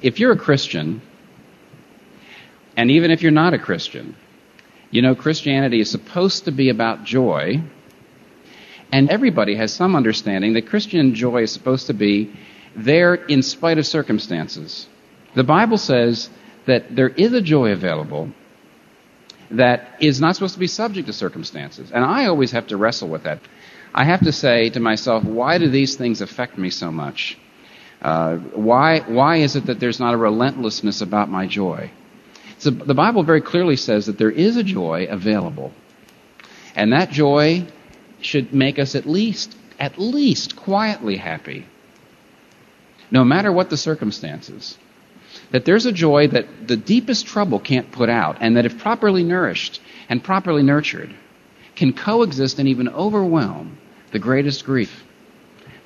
if you're a Christian, and even if you're not a Christian, you know Christianity is supposed to be about joy, and everybody has some understanding that Christian joy is supposed to be there in spite of circumstances. The Bible says that there is a joy available that is not supposed to be subject to circumstances. And I always have to wrestle with that. I have to say to myself, why do these things affect me so much? Why is it that there's not a relentlessness about my joy? So the Bible very clearly says that there is a joy available. And that joy should make us at least quietly happy, no matter what the circumstances. That there's a joy that the deepest trouble can't put out, and that if properly nourished and properly nurtured, can coexist and even overwhelm the greatest grief.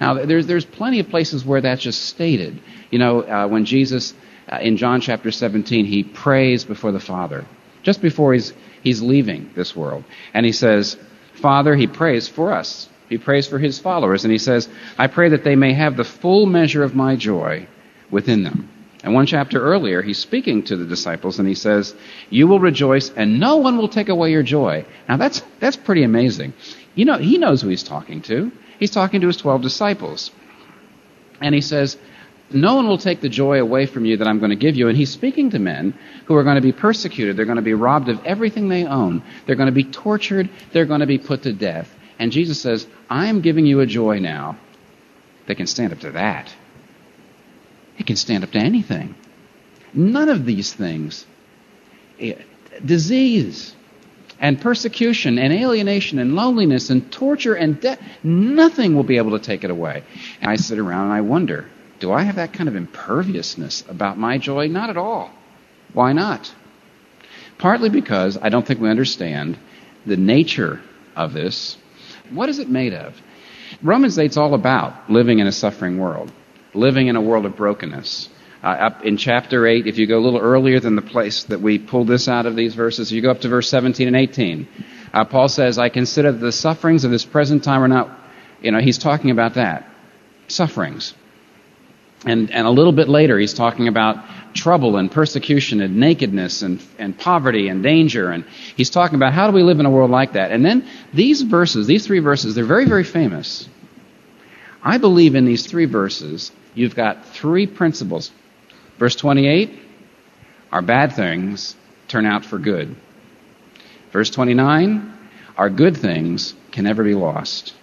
Now, there's plenty of places where that's just stated. You know, when Jesus, in John chapter 17, he prays before the Father, just before he's leaving this world. And he says, Father, he prays for us. He prays for his followers. And he says, I pray that they may have the full measure of my joy within them. And one chapter earlier, he's speaking to the disciples, and he says, you will rejoice, and no one will take away your joy. Now, that's pretty amazing. You know, he knows who he's talking to. He's talking to his 12 disciples. And he says, no one will take the joy away from you that I'm going to give you. And he's speaking to men who are going to be persecuted. They're going to be robbed of everything they own. They're going to be tortured. They're going to be put to death. And Jesus says, I am giving you a joy now that can stand up to that. It can stand up to anything. None of these things, disease and persecution and alienation and loneliness and torture and death, nothing will be able to take it away. And I sit around and I wonder, do I have that kind of imperviousness about my joy? Not at all. Why not? Partly because I don't think we understand the nature of this. What is it made of? Romans 8's all about living in a suffering world, living in a world of brokenness. Up in chapter 8, if you go a little earlier than the place that we pulled this out of these verses, you go up to verse 17 and 18. Paul says, I consider the sufferings of this present time are not, he's talking about that. Sufferings. And a little bit later, he's talking about trouble and persecution and nakedness and poverty and danger. And he's talking about how do we live in a world like that. And then these three verses, they're very, very famous. I believe in these three verses, you've got three principles. Verse 28, our bad things turn out for good. Verse 29, our good things can never be lost.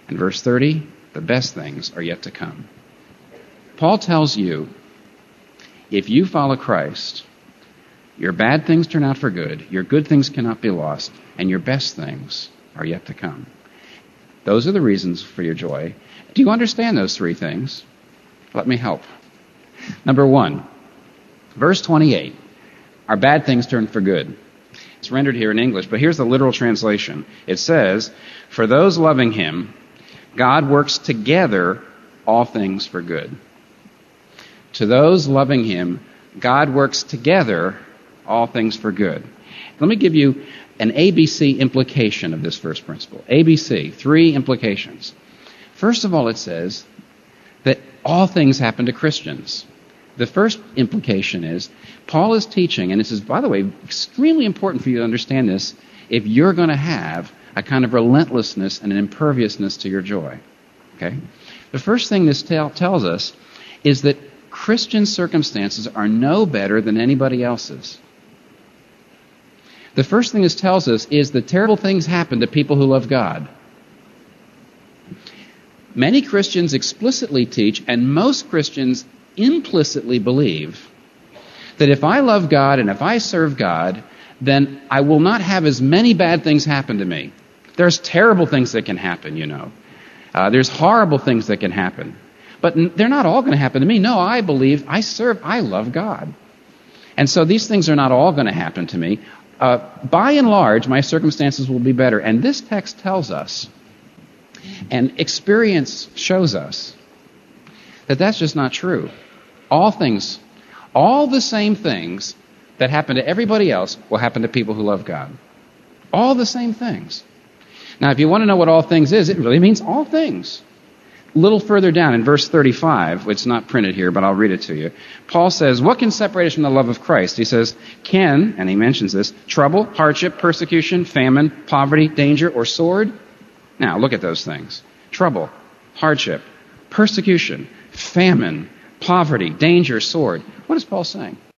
And verse 30, the best things are yet to come. Paul tells you, if you follow Christ, your bad things turn out for good, your good things cannot be lost, and your best things are yet to come. Those are the reasons for your joy. Do you understand those three things? Let me help. Number one, verse 28, our bad things turn for good. It's rendered here in English, but here's the literal translation. It says, for those loving him, God works together all things for good. To those loving him, God works together all things for good. Let me give you an ABC implication of this first principle. ABC, three implications. First of all, it says that all things happen to Christians. The first implication is Paul is teaching, and this is, by the way, extremely important for you to understand this if you're going to have a kind of relentlessness and an imperviousness to your joy. Okay? The first thing this tells us is that Christian circumstances are no better than anybody else's. The first thing this tells us is that terrible things happen to people who love God. Many Christians explicitly teach, and most Christians implicitly believe, that if I love God and if I serve God, then I will not have as many bad things happen to me. There's terrible things that can happen, There's horrible things that can happen. But they're not all going to happen to me. No, I believe, I love God. And so these things are not all going to happen to me. By and large, my circumstances will be better. And this text tells us, and experience shows us, that that's just not true. All the same things that happen to everybody else will happen to people who love God. All the same things. Now, if you want to know what all things is, it really means all things. A little further down in verse 35, it's not printed here, but I'll read it to you. Paul says, what can separate us from the love of Christ? He says, can, and he mentions this, trouble, hardship, persecution, famine, poverty, danger, or sword? Now, look at those things. Trouble, hardship, persecution, famine, poverty, danger, sword. What is Paul saying?